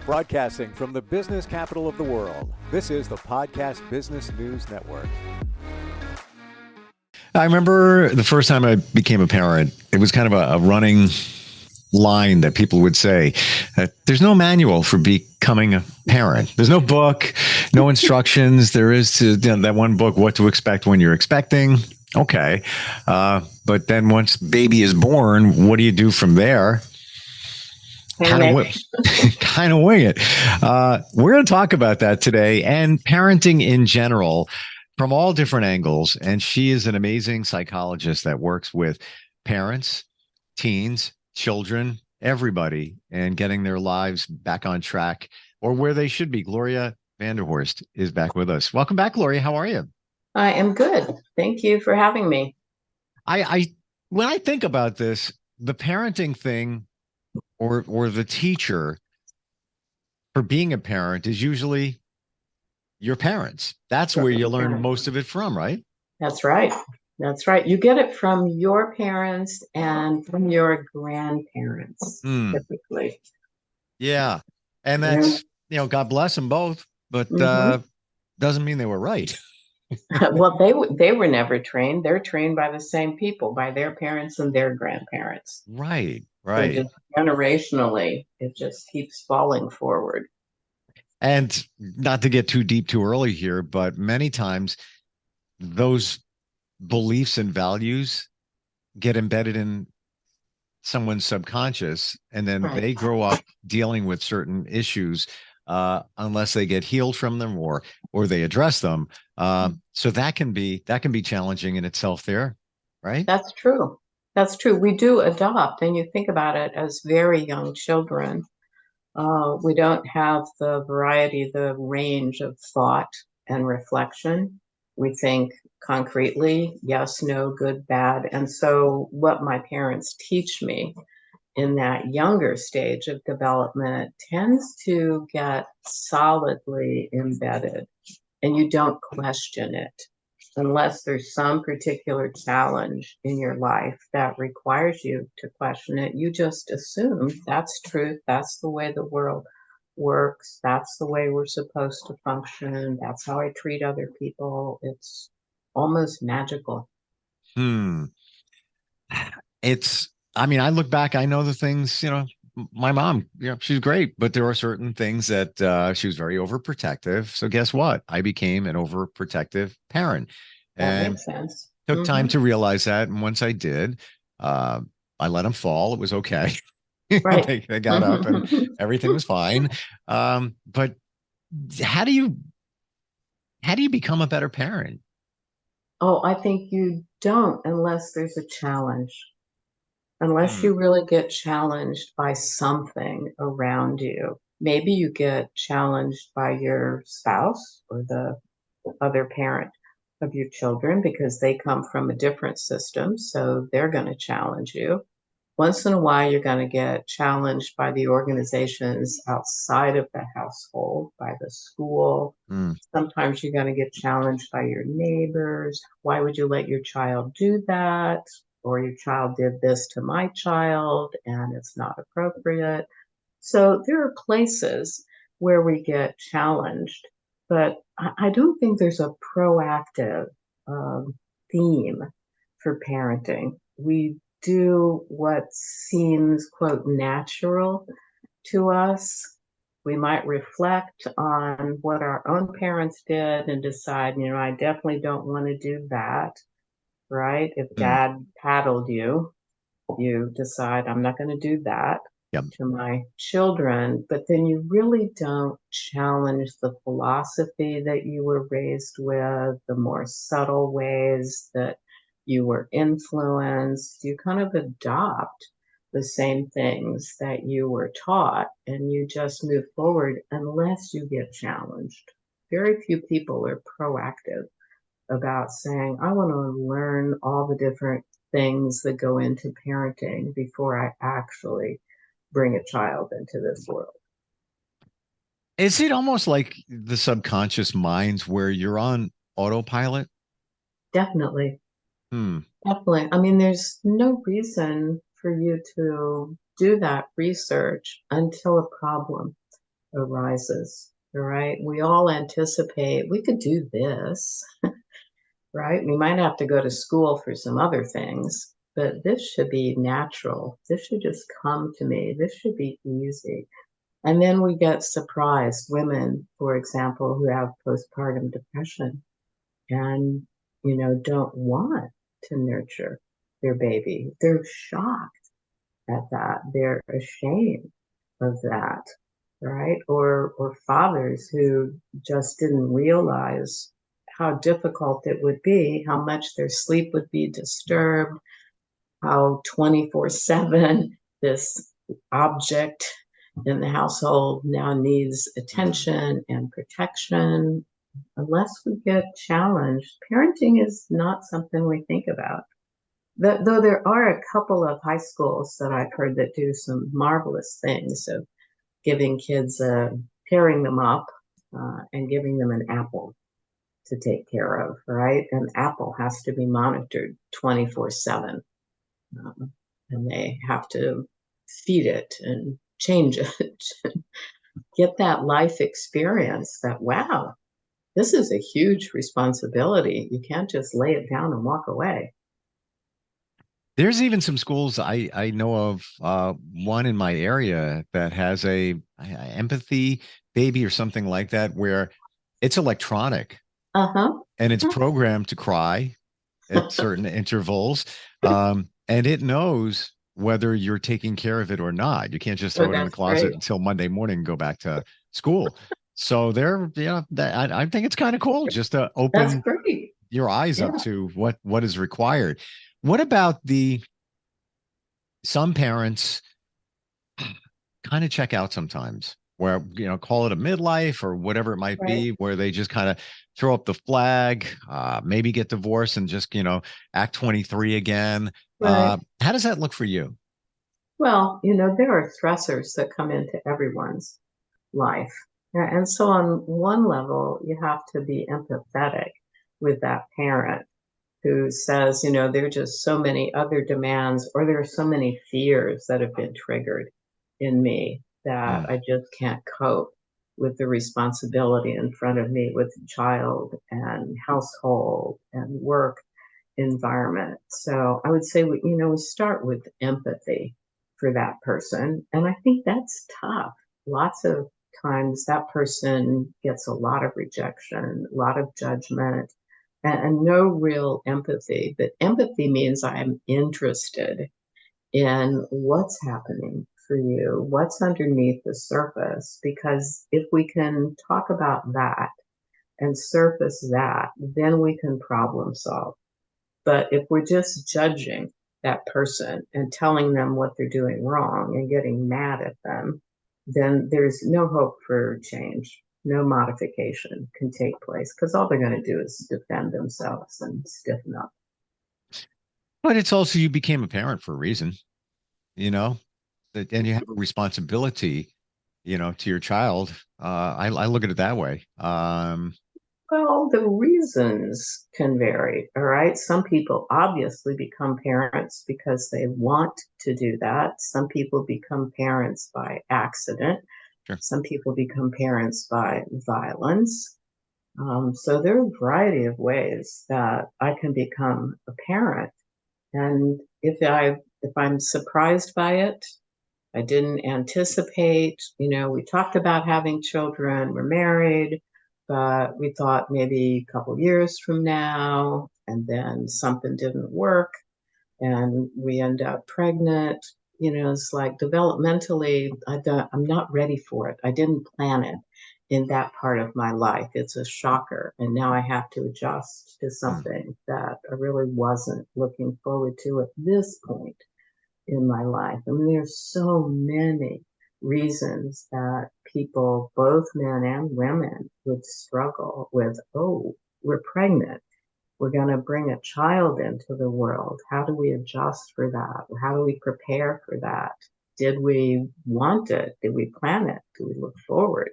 Broadcasting from the business capital of the world, this is the Podcast Business News Network. I remember the first time I became a parent, it was kind of a running line that people would say, there's no manual for becoming a parent. There's no book, no instructions. There is that one book, What to Expect When You're Expecting. Okay. But then once baby is born, what do you do from there? Kind of wing it. We're going to talk about that today and parenting in general from all different angles. And she is an amazing psychologist that works with parents, teens, children, everybody, and getting their lives back on track or where they should be. Gloria Vanderhorst is back with us. Welcome back, Gloria. How are you? I am good. Thank you for having me. When I think about this, the parenting thing or the teacher for being a parent is usually your parents. That's where you learn most of it from, right? That's right. That's right. You get it from your parents and from your grandparents, typically. Yeah. And that's, God bless them both, but doesn't mean they were right. Well, they were never trained. They're trained by the same people, by their parents and their grandparents. Right. So just generationally, it just keeps falling forward. And not to get too deep too early here, but many times those beliefs and values get embedded in someone's subconscious, and then they grow up dealing with certain issues unless they get healed from them or they address them. So that can be challenging in itself there, right? That's true. That's true. We do adopt, and you think about it as very young children. We don't have the variety, the range of thought and reflection. We think concretely, yes, no, good, bad. And so what my parents teach me in that younger stage of development tends to get solidly embedded, and you don't question it unless there's some particular challenge in your life that requires you to question it. You just assume that's truth. That's the way the world works. That's the way we're supposed to function. That's how I treat other people. It's almost magical. I look back, I know the things, my mom, she's great, but there are certain things that she was very overprotective. So guess what? I became an overprotective parent. That makes sense. Took time to realize that. And once I did, I let them fall. It was okay. Right. They got up and everything was fine. But how do you become a better parent? Oh, I think you don't unless there's a challenge. Unless you really get challenged by something around you. Maybe you get challenged by your spouse or the other parent of your children because they come from a different system, so they're going to challenge you. Once in a while, you're going to get challenged by the organizations outside of the household, by the school. Sometimes you're going to get challenged by your neighbors. Why would you let your child do that? Or your child did this to my child and it's not appropriate. So there are places where we get challenged, but I don't think there's a proactive theme for parenting. We do what seems, quote, natural to us. We might reflect on what our own parents did and decide, I definitely don't want to do that. Right? If dad paddled you, you decide, I'm not going to do that to my children. But then you really don't challenge the philosophy that you were raised with, the more subtle ways that you were influenced. You kind of adopt the same things that you were taught, and you just move forward unless you get challenged. Very few people are proactive about saying, I want to learn all the different things that go into parenting before I actually bring a child into this world. Is it almost like the subconscious minds where you're on autopilot? Definitely. Definitely. There's no reason for you to do that research until a problem arises, all right? We all anticipate we could do this, right? We might have to go to school for some other things, but this should be natural. This should just come to me. This should be easy. And then we get surprised. Women, for example, who have postpartum depression and, don't want to nurture their baby. They're shocked at that. They're ashamed of that, right? Or fathers who just didn't realize how difficult it would be, how much their sleep would be disturbed, how 24/7 this object in the household now needs attention and protection. Unless we get challenged, parenting is not something we think about. Though there are a couple of high schools that I've heard that do some marvelous things of giving kids, pairing them up and giving them an apple to take care of, right? An apple has to be monitored 24/7. And they have to feed it and change it, get that life experience that, wow, this is a huge responsibility. You can't just lay it down and walk away. There's even some schools I know of, one in my area that has a empathy baby or something like that, where it's electronic Uh-huh. and it's programmed to cry at certain intervals. And it knows whether you're taking care of it or not. You can't just Oh, throw it in the that's closet great. until Monday morning and go back to school. So there, I think it's kind of cool just to That's open great. your eyes Yeah, up to what is required. What about some parents kind of check out sometimes, where call it a midlife or whatever it might right, be, where they just kind of throw up the flag, maybe get divorced and just act 23 again. right. How does that look for you? Well, there are stressors that come into everyone's life. And so on one level, you have to be empathetic with that parent who says, there are just so many other demands, or there are so many fears that have been triggered in me that Mm. I just can't cope with the responsibility in front of me with child and household and work environment. So I would say we start with empathy for that person. And I think that's tough. Lots of times that person gets a lot of rejection, a lot of judgment, and no real empathy. But empathy means I'm interested in what's happening for you, what's underneath the surface. Because if we can talk about that and surface that, then we can problem solve. But if we're just judging that person and telling them what they're doing wrong and getting mad at them, then there's no hope for change. No modification can take place because all they're going to do is defend themselves and stiffen up. But it's also, you became a parent for a reason, you know, and you have a responsibility, to your child. I look at it that way. Well, the reasons can vary, all right? Some people obviously become parents because they want to do that. Some people become parents by accident. Sure. Some people become parents by violence. So there are a variety of ways that I can become a parent. And if I'm surprised by it, I didn't anticipate, we talked about having children, we're married, but we thought maybe a couple years from now, and then something didn't work and we end up pregnant. It's like developmentally, I'm not ready for it. I didn't plan it in that part of my life. It's a shocker. And now I have to adjust to Mm. something that I really wasn't looking forward to at this point in my life. I mean, there's so many reasons that people, both men and women, would struggle with, oh, we're pregnant. We're going to bring a child into the world. How do we adjust for that? How do we prepare for that? Did we want it? Did we plan it? Do we look forward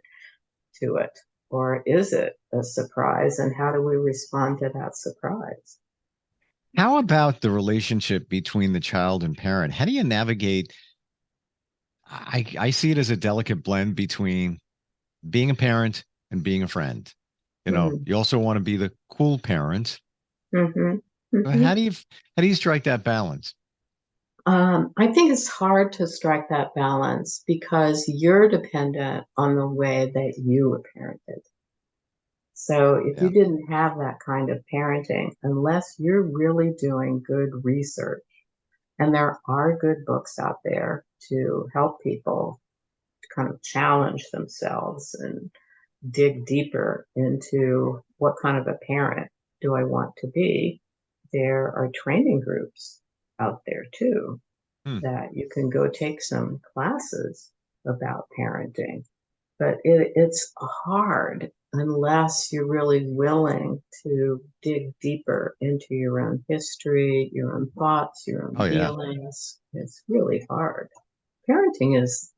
to it? Or is it a surprise? And how do we respond to that surprise? How about the relationship between the child and parent? How do you navigate? I see it as a delicate blend between being a parent and being a friend. Mm. You also want to be the cool parent. Hmm. How Hmm. do you strike that balance? I think it's hard to strike that balance because you're dependent on the way that you were parented. So if you Yeah. didn't have that kind of parenting, unless you're really doing good research, and there are good books out there to help people to kind of challenge themselves and dig deeper into what kind of a parent do I want to be. There are training groups out there too Hmm. that you can go take some classes about parenting. But it's hard unless you're really willing to dig deeper into your own history, your own thoughts, your own Oh yeah. feelings. It's really hard. Parenting is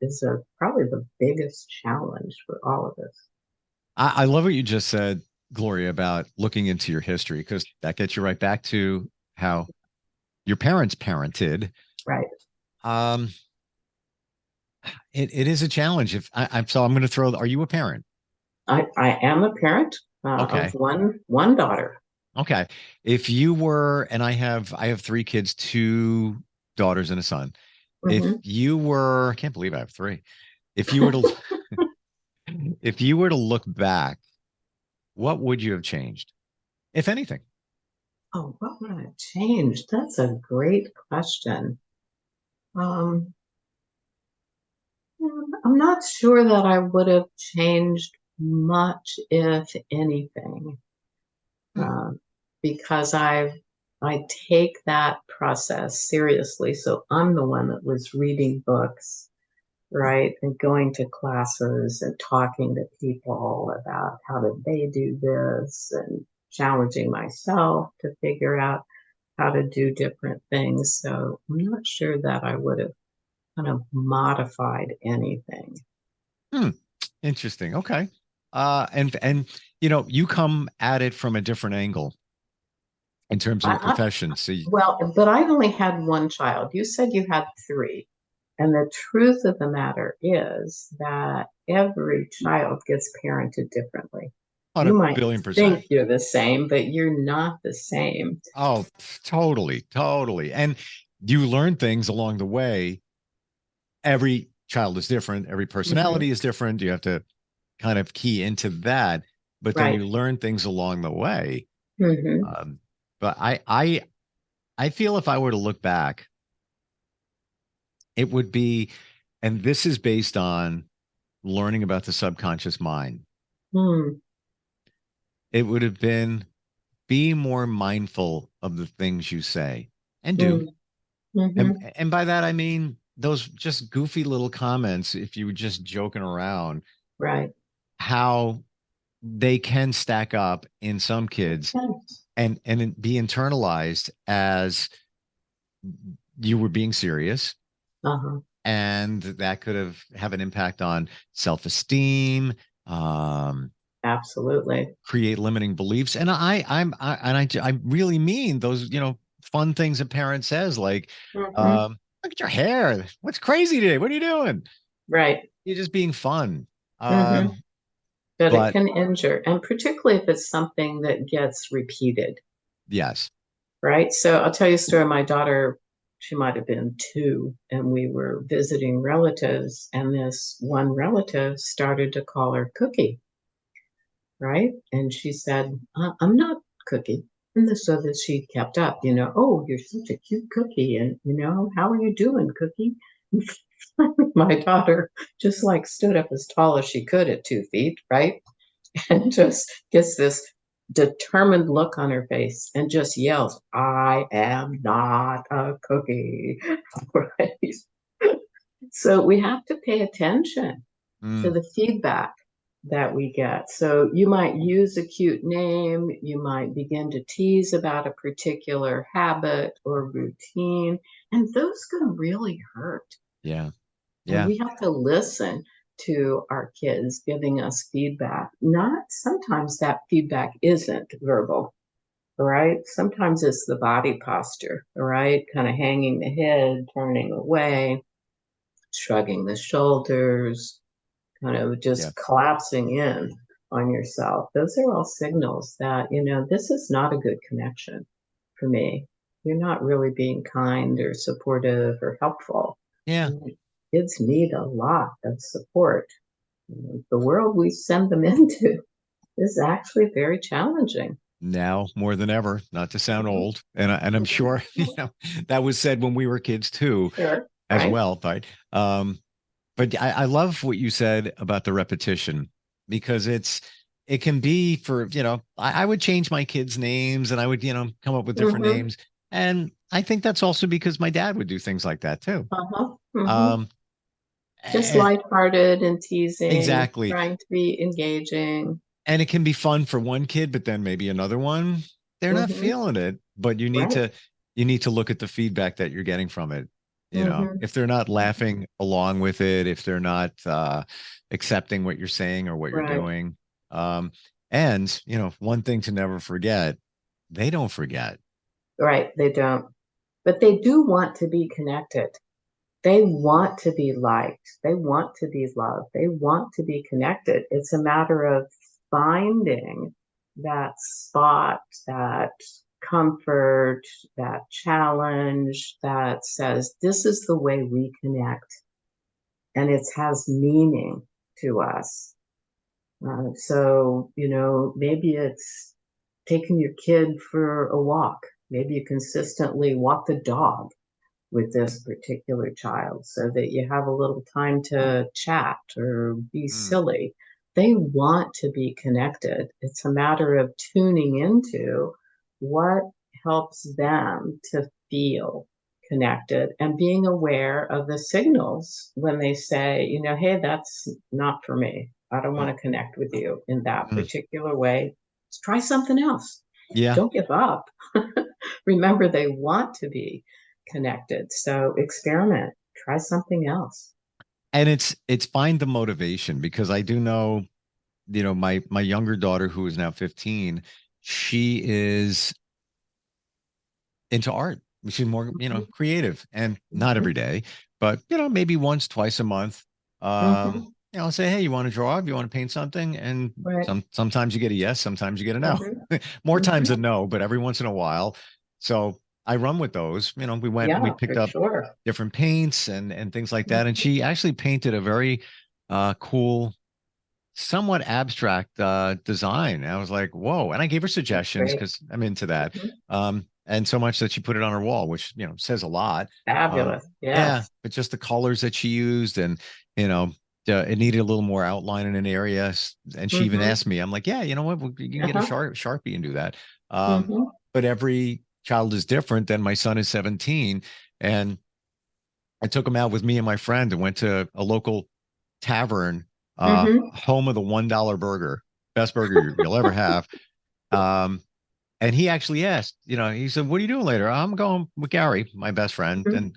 probably the biggest challenge for all of us. I love what you just said, Gloria, about looking into your history, because that gets you right back to how your parents parented. Right. Um, it is a challenge. If I'm so I'm going to throw, are you a parent? I am a parent of Okay. one daughter. Okay. If you were, and I have three kids, two daughters and a son. If Hmm. you were, I can't believe I have three. If you were to, if you were to look back, what would you have changed, if anything? Oh, what would I change? That's a great question. Um, I'm not sure that I would have changed much, if anything, Hmm. um, because I take that process seriously. So I'm the one that was reading books, right, and going to classes and talking to people about how did they do this and challenging myself to figure out how to do different things. So I'm not sure that I would have kind of modified anything. Hmm. Interesting. Okay. And you come at it from a different angle in terms of a I, profession. So well, but I've only had one child. You said you had three. And the truth of the matter is that every child gets parented differently. on You a might billion percent. think you're the same, but you're not the same. Oh, totally, totally. And you learn things along the way. Every child is different. Every Hmm. personality is different. You have to kind of key into that, but then Right. you learn things along the way. Hmm. Um, but I feel if I were to look back, it would be, and this is based on learning about the subconscious mind. Mm. It would have been be more mindful of the things you say and do. Mm. Hmm. And by that I mean those just goofy little comments if you were just joking around, Right. how they can stack up in some kids Yes. and be internalized as you were being serious, Uh-huh. and that could have an impact on self-esteem, um, Absolutely. create limiting beliefs. And I really mean those, fun things a parent says, like, Hmm. look at your hair. What's crazy today? What are you doing? Right. You're just being fun. Hmm. But it But can injure, and particularly if it's something that gets repeated. yes. Right? So I'll tell you a story. My daughter, she might have been two, and we were visiting relatives, and this one relative started to call her Cookie, right? And she said, I'm not Cookie. And so that she kept up, oh, you're such a cute cookie. And, how are you doing, Cookie? My daughter just like stood up as tall as she could at 2 feet, right? And just gets this determined look on her face and just yells, I am not a cookie. Right? So we have to pay attention to Mm, the feedback that we get. So you might use a cute name, you might begin to tease about a particular habit or routine, and those can really hurt. yeah. And Yeah. we have to listen to our kids giving us feedback. Not sometimes that feedback isn't verbal, right? Sometimes it's the body posture, right? Kind of hanging the head, turning away, shrugging the shoulders, kind of Yeah. just collapsing in on yourself. Those are all signals that, this is not a good connection for me. You're not really being kind or supportive or helpful. Yeah. And kids need a lot of support. The world we send them into is actually very challenging. Now more than ever, not to sound Mhm. old, and I'm sure that was said when we were kids too, Sure, as right? well. But I love what you said about the repetition because it can be for, I would change my kids' names and I would, come up with different Mm-hmm. names. And I think that's also because my dad would do things like that too. Uh-huh. Mm-hmm. Um, Just and lighthearted and teasing, exactly. trying to be engaging. And it can be fun for one kid, but then maybe another one, they're not Mm-hmm. feeling it. But Right. you need to look at the feedback that you're getting from it. Mm-hmm. If they're not laughing along with it, if they're not accepting what you're saying or what you're Right. doing. Um, and one thing to never forget, they don't forget. Right. They don't. But they do want to be connected. They want to be liked. They want to be loved. They want to be connected. It's a matter of finding that spot, that comfort, that challenge that says, this is the way we connect. And it has meaning to us. So, maybe it's taking your kid for a walk. Maybe you consistently walk the dog with this particular child so that you have a little time to chat or be Mm, silly. They want to be connected. It's a matter of tuning into what helps them to feel connected and being aware of the signals when they say, hey, that's not for me. I don't want mm, to connect with you in that mm. particular way. Let's try something else. Yeah. Don't give up. Remember, they want to be connected. So experiment, try something else. And it's find the motivation because I do know, my younger daughter who is now 15, she is into art. She's more, Mhm, creative and not mhm, every day, but maybe once, twice a month. mhm, I'll say, hey, you want to draw? Do you want to paint something? And right. sometimes you get a yes, sometimes you get a no. Mhm, More times mhm. than no, but every once in a while. So I run with those. We went and we Yeah, picked for up sure. different paints and things like that. And Mhm. she actually painted a very cool, somewhat abstract design. I was like, whoa. And I gave her That's suggestions great. because I'm into that. Mhm. And so much that she put it on her wall, which, says a lot. Um, Fabulous. yeah, Yes. but just the colors that she used and, you know, it needed a little more outline in an area. And she even Mhm. asked me, I'm like, yeah, you know what? You can get a Uh-huh. Sharpie and do that. Um, Mhm. but every child is different. Then my son is 17 and I took him out with me and my friend and went to a local tavern, Mhm. home of the $1 burger, best burger you'll ever have. Um, and he actually asked, he said, "What are you doing later?" I'm going with Gary, my best friend, Mhm. and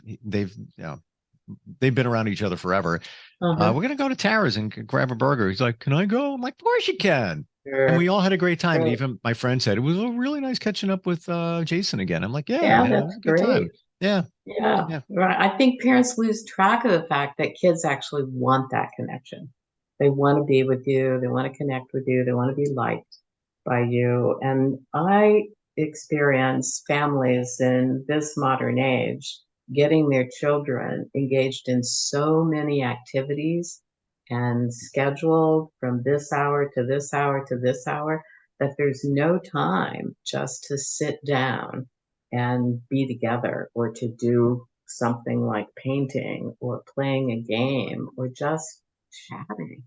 they've been around each other forever. Uh-huh. We're gonna go to Tara's and grab a burger. He's like, "Can I go?" I'm like, "Of course you can." And we Sure. all had a great time. And Great. even my friend said it was really nice catching up with Jason again. I'm like, "Yeah, Yeah, man, it that's was a good time." great. Yeah, Yeah. yeah. Right. I think parents lose track of the fact that kids actually want that connection. They want to be with you. They want to connect with you. They want to be liked by you. And I experience families in this modern age getting their children engaged in so many activities and scheduled from this hour to this hour to this hour that there's no time just to sit down and be together or to do something like painting or playing a game or just chatting,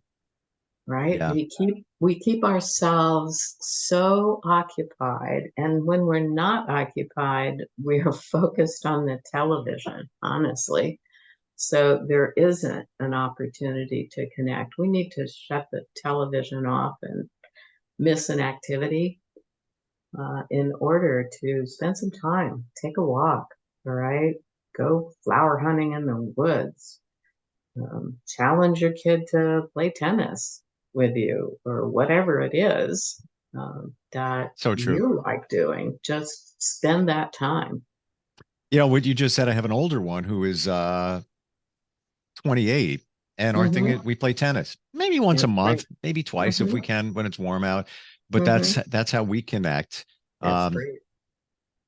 right? Yeah. We keep ourselves so occupied, and when we're not occupied, we're focused on the television, honestly. So there isn't an opportunity to connect. We need to shut the television off and miss an activity in order to spend some time, take a walk, all right? Go flower hunting in the woods, challenge your kid to play tennis with you or whatever it is that So true. you like doing. Just spend that time. What you just said, I have an older one who is 28. And our thing Mm-hmm. is we play tennis, maybe once a That's month, great. maybe twice if Mm-hmm. we can when it's warm out. But Mm-hmm. that's how we connect. That's Um, great.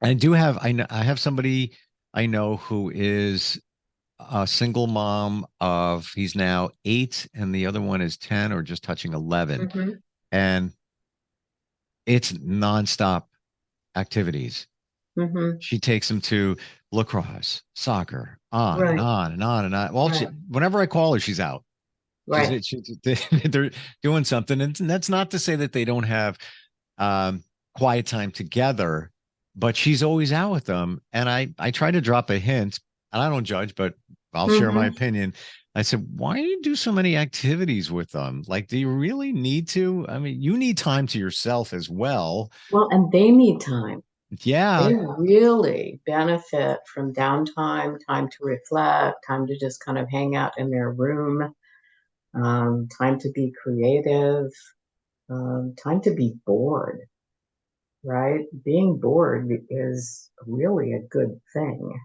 I have somebody I know who is a single mom of he's now 8 and the other one is 10 or just touching 11. Mm-hmm. And it's nonstop activities. Mm-hmm. She takes him to lacrosse, soccer, on and Right. on and on and on. Well, Right. whenever I call her, she's out. Right. They're doing something, and that's not to say that they don't have um, quiet time together, but she's always out with them. And I try to drop a hint, and I don't judge, but I'll share my Mm-hmm. opinion. I said, why do you do so many activities with them? Like, do you really need to? I mean, you need time to yourself as well. Well, and they need time. Yeah. They really benefit from downtime, time to reflect, time to just kind of hang out in their room, time to be creative, time to be bored, right? Being bored is really a good thing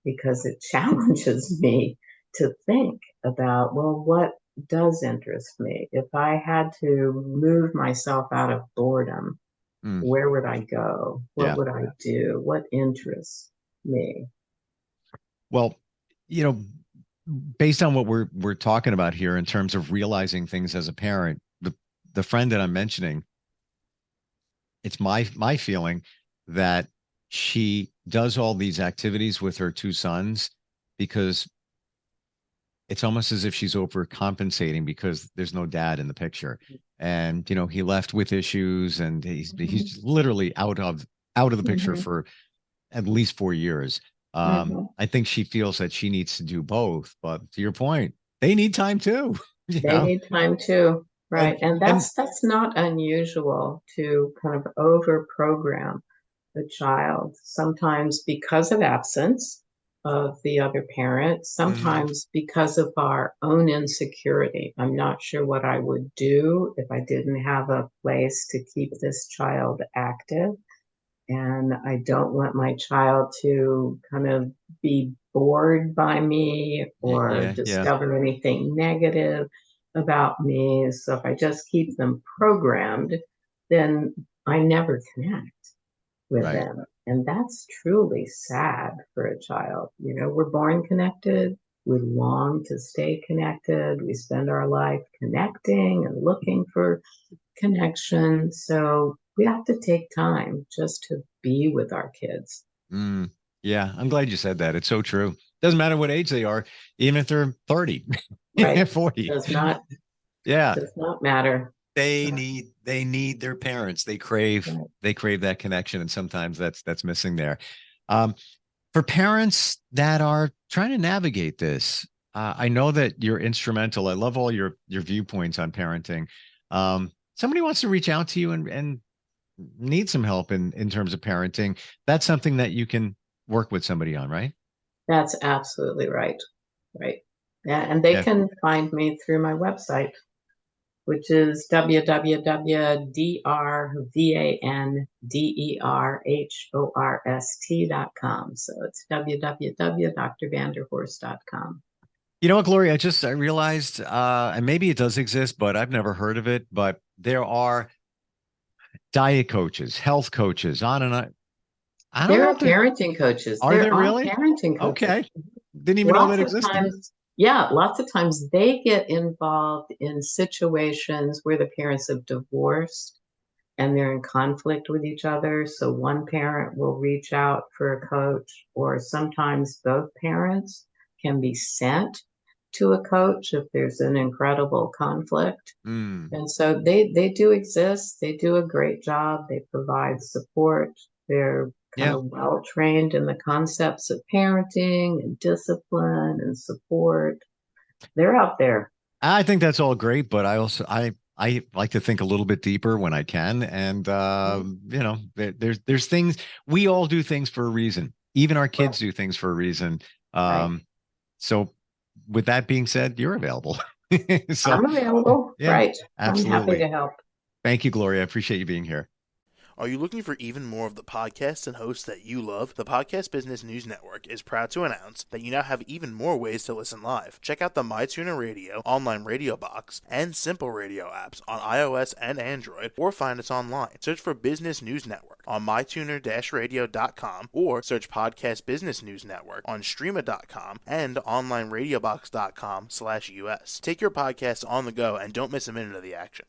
because it challenges me to think about, well, what does interest me? If I had to move myself out of boredom, Mm, where would I go? What yeah. would I do? What interests me? Well, you know, based on what we're talking about here in terms of realizing things as a parent, the friend that I'm mentioning, it's my feeling that she does all these activities with her two sons because it's almost as if she's overcompensating because there's no dad in the picture. And he left with issues and Mhm, he's literally out of the picture mhm, for at least 4 years. mhm. I think she feels that she needs to do both, but to your point, they need time too, you They know. need time too, And right? And and that's not unusual to kind of over program the child, sometimes because of absence of the other parent, mhm, sometimes because of our own insecurity. I'm not sure what I would do if I didn't have a place to keep this child active. And I don't want my child to kind of be bored by me or yeah, yeah, discover anything negative about me. So if I just keep them programmed, then I never connect with right. them. And that's truly sad for a child. You know, we're born connected. We long to stay connected. We spend our life connecting and looking for connection. So we have to take time just to be with our kids. Mm, yeah, I'm glad you said that. It's so true. Doesn't matter what age they are, even if they're 30, Right. 40. Does not Yeah, does not matter. they need their parents. They crave that connection, and sometimes that's missing there. Um, for parents that are trying to navigate this, I know that you're instrumental. I love all your viewpoints on parenting. Somebody wants to reach out to you and need some help in terms of parenting. That's something that you can work with somebody on, right? That's absolutely right. Right. Yeah, and they Yeah. can find me through my website, which is www.drvanderhorst.com. So it's www.drvanderhorst.com. You know what, Gloria? I realized, and maybe it does exist, but I've never heard of it. But there are diet coaches, health coaches, on and on. I don't There know are if there parenting coaches. are There there are really. parenting coaches. Okay, didn't even know that Lots of existed. times, yeah, lots of times they get involved in situations where the parents have divorced and they're in conflict with each other. So one parent will reach out for a coach, or sometimes both parents can be sent to a coach if there's an incredible conflict. Mm, And so they do exist. They do a great job. They provide support. They're kind yeah, of well trained in the concepts of parenting and discipline and support. They're out there. I think that's all great, but I like to think a little bit deeper when I can, and Mhm. there's things we all do things for a reason. Even our Right. kids do things for a reason. Right. So with that being said, you're available. So I'm available. yeah, Right. I'm happy absolutely. to help. Thank you, Gloria. I appreciate you being here. Are you looking for even more of the podcasts and hosts that you love? The Podcast Business News Network is proud to announce that you now have even more ways to listen live. Check out the MyTuner Radio, online radio box, and Simple Radio apps on iOS and Android, or find us online. Search for Business News Network on mytuner-radio.com, or search Podcast Business News Network on streama.com and onlineradiobox.com/US. Take your podcast on the go and don't miss a minute of the action.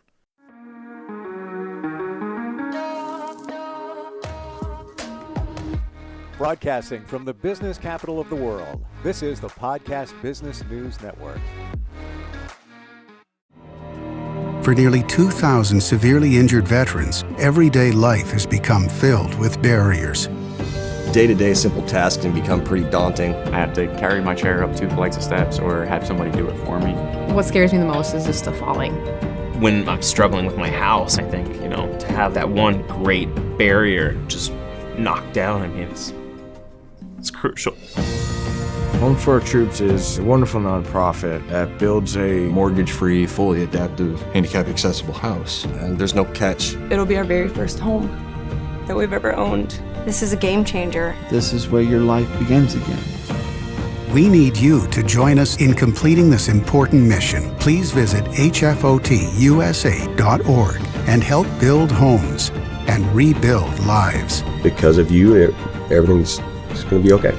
Broadcasting from the business capital of the world, this is the Podcast Business News Network. For nearly 2,000 severely injured veterans, everyday life has become filled with barriers. Day-to-day simple tasks can become pretty daunting. I have to carry my chair up 2 flights of steps or have somebody do it for me. What scares me the most is just the falling. When I'm struggling with my house, I think, to have that one great barrier just knocked down, it's crucial. Home for Our Troops is a wonderful nonprofit that builds a Mortgage-free, fully adaptive, handicap-accessible house. And there's no catch. It'll be our very first home that we've ever owned. This is a game changer. This is where your life begins again. We need you to join us in completing this important mission. Please visit hfotusa.org and help build homes and rebuild lives. Because of you, everything's going to be okay.